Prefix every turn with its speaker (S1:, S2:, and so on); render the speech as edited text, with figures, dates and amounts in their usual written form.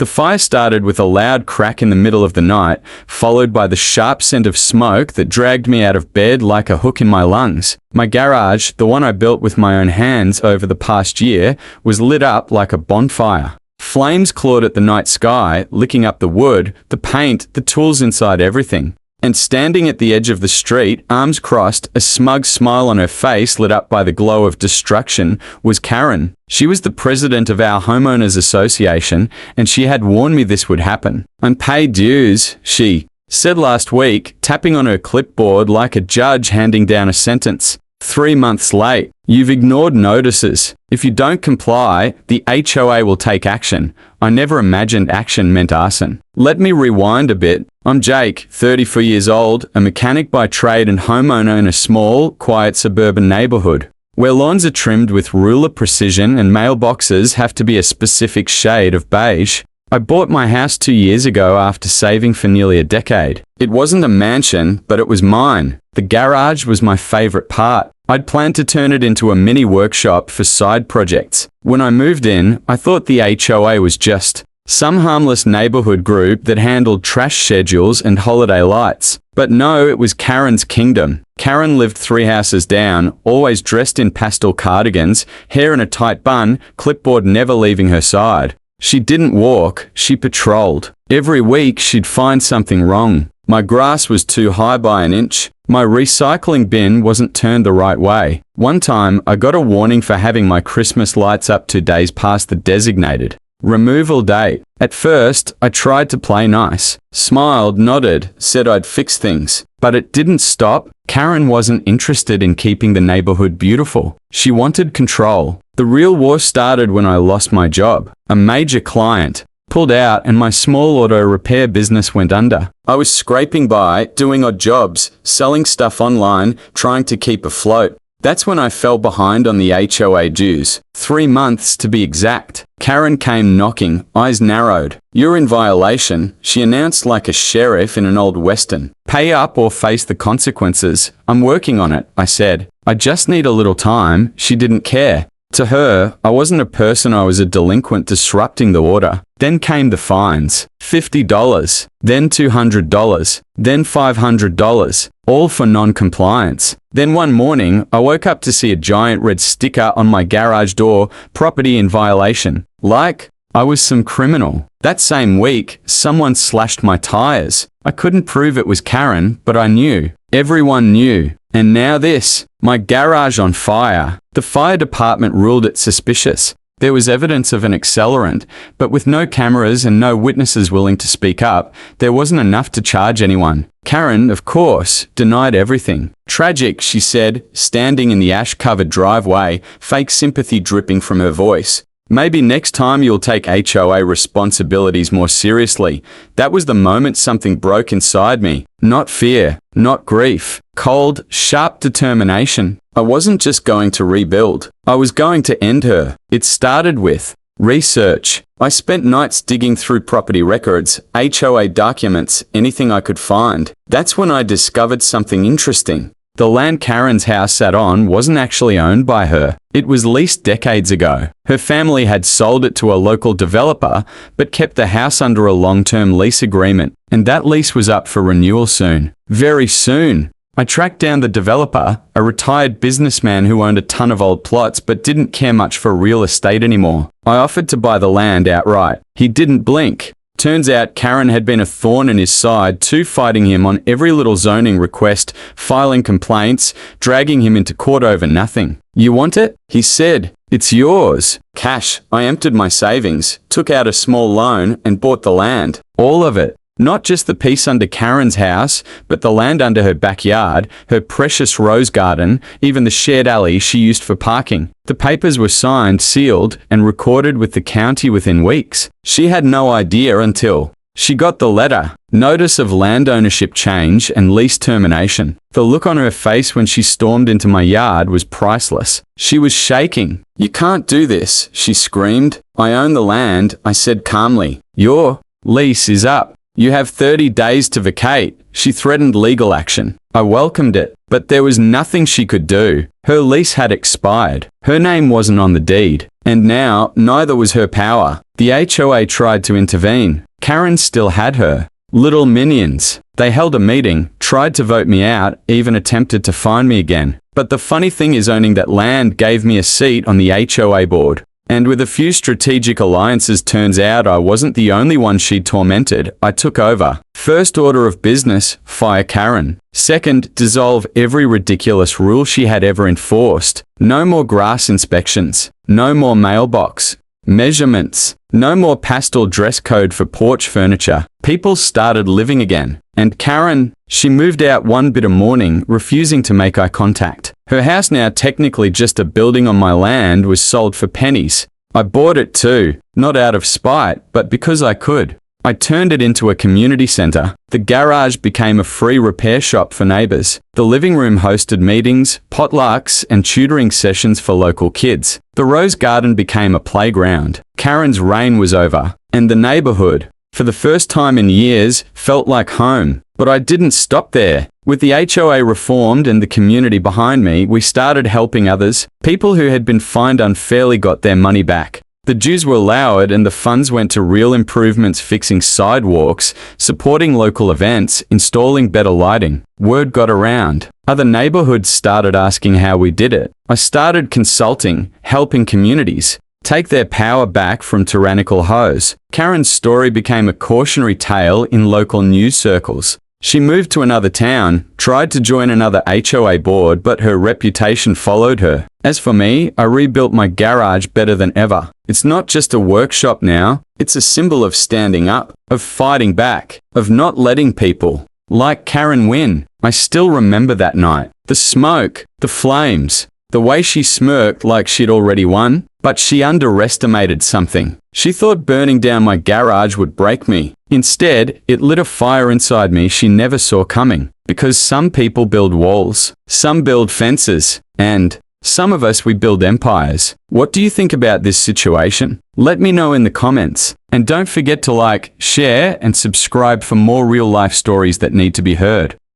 S1: The fire started with a loud crack in the middle of the night, followed by the sharp scent of smoke that dragged me out of bed like a hook in my lungs. My garage, the one I built with my own hands over the past year, was lit up like a bonfire. Flames clawed at the night sky, licking up the wood, the paint, the tools inside everything. And standing at the edge of the street, arms crossed, a smug smile on her face lit up by the glow of destruction, was Karen. She was the president of our homeowners association, and she had warned me this would happen. "Unpaid dues," she said last week, tapping on her clipboard like a judge handing down a sentence. 3 months late. You've ignored notices. If you don't comply, the HOA will take action. I never imagined action meant arson. Let me rewind a bit. I'm Jake, 34 years old, a mechanic by trade and homeowner in a small, quiet suburban neighborhood, where lawns are trimmed with ruler precision and mailboxes have to be a specific shade of beige. I bought my house 2 years ago after saving for nearly a decade. It wasn't a mansion, but it was mine. The garage was my favorite part. I'd planned to turn it into a mini workshop for side projects. When I moved in, I thought the HOA was just some harmless neighborhood group that handled trash schedules and holiday lights. But no, it was Karen's kingdom. Karen lived 3 houses down, always dressed in pastel cardigans, hair in a tight bun, clipboard never leaving her side. She didn't walk, she patrolled. Every week she'd find something wrong. My grass was too high by an inch. My recycling bin wasn't turned the right way. One time, I got a warning for having my Christmas lights up 2 days past the designated removal date. At first, I tried to play nice. Smiled, nodded, said I'd fix things. But it didn't stop. Karen wasn't interested in keeping the neighborhood beautiful. She wanted control. The real war started when I lost my job. A major client pulled out and my small auto repair business went under. I was scraping by, doing odd jobs, selling stuff online, trying to keep afloat. That's when I fell behind on the HOA dues. 3 months to be exact. Karen came knocking, eyes narrowed. "You're in violation," she announced like a sheriff in an old western. "Pay up or face the consequences." "I'm working on it," I said. "I just need a little time." She didn't care. To her, I wasn't a person, I was a delinquent disrupting the order. Then came the fines. $50, then $200, then $500, all for non-compliance. Then one morning, I woke up to see a giant red sticker on my garage door, "Property in violation." Like I was some criminal. That same week, someone slashed my tires. I couldn't prove it was Karen, but I knew. Everyone knew. And now this. My garage on fire. The fire department ruled it suspicious. There was evidence of an accelerant, but with no cameras and no witnesses willing to speak up, there wasn't enough to charge anyone. Karen, of course, denied everything. "Tragic," she said, standing in the ash-covered driveway, fake sympathy dripping from her voice. "Maybe next time you'll take HOA responsibilities more seriously." That was the moment something broke inside me. Not fear, not grief. Cold, sharp determination. I wasn't just going to rebuild. I was going to end her. It started with research. I spent nights digging through property records, HOA documents, anything I could find. That's when I discovered something interesting. The land Karen's house sat on wasn't actually owned by her. It was leased decades ago. Her family had sold it to a local developer, but kept the house under a long-term lease agreement, and that lease was up for renewal soon. Very soon. I tracked down the developer, a retired businessman who owned a ton of old plots but didn't care much for real estate anymore. I offered to buy the land outright. He didn't blink. Turns out Karen had been a thorn in his side too, fighting him on every little zoning request, filing complaints, dragging him into court over nothing. "You want it?" he said. "It's yours." Cash. I emptied my savings, took out a small loan, and bought the land. All of it. Not just the piece under Karen's house, but the land under her backyard, her precious rose garden, even the shared alley she used for parking. The papers were signed, sealed, and recorded with the county within weeks. She had no idea until she got the letter. Notice of land ownership change and lease termination. The look on her face when she stormed into my yard was priceless. She was shaking. "You can't do this," she screamed. "I own the land," I said calmly. "Your lease is up." You have 30 days to vacate. She threatened legal action. I welcomed it, but there was nothing she could do. Her lease had expired. Her name wasn't on the deed. And now, neither was her power. The HOA tried to intervene. Karen still had her little minions. They held a meeting, tried to vote me out, even attempted to fine me again. But the funny thing is, owning that land gave me a seat on the HOA board. And with a few strategic alliances, turns out I wasn't the only one she'd tormented. I took over. First order of business, fire Karen. Second, dissolve every ridiculous rule she had ever enforced. No more grass inspections. No more mailbox measurements. No more pastel dress code for porch furniture. People started living again. And Karen, she moved out one bitter morning, refusing to make eye contact. Her house, now technically just a building on my land, was sold for pennies. I bought it too, not out of spite, but because I could. I turned it into a community center. The garage became a free repair shop for neighbors. The living room hosted meetings, potlucks, and tutoring sessions for local kids. The rose garden became a playground. Karen's reign was over, and the neighborhood, for the first time in years, felt like home. But I didn't stop there. With the HOA reformed and the community behind me, we started helping others. People who had been fined unfairly got their money back. The dues were lowered and the funds went to real improvements, fixing sidewalks, supporting local events, installing better lighting. Word got around. Other neighborhoods started asking how we did it. I started consulting, helping communities take their power back from tyrannical HOAs. Karen's story became a cautionary tale in local news circles. She moved to another town, tried to join another HOA board, but her reputation followed her. As for me, I rebuilt my garage better than ever. It's not just a workshop now, it's a symbol of standing up, of fighting back, of not letting people like Karen win. I still remember that night. The smoke, the flames, the way she smirked like she'd already won. But she underestimated something. She thought burning down my garage would break me. Instead, it lit a fire inside me she never saw coming. Because some people build walls, some build fences, and some of us, we build empires. What do you think about this situation? Let me know in the comments. And don't forget to like, share, and subscribe for more real-life stories that need to be heard.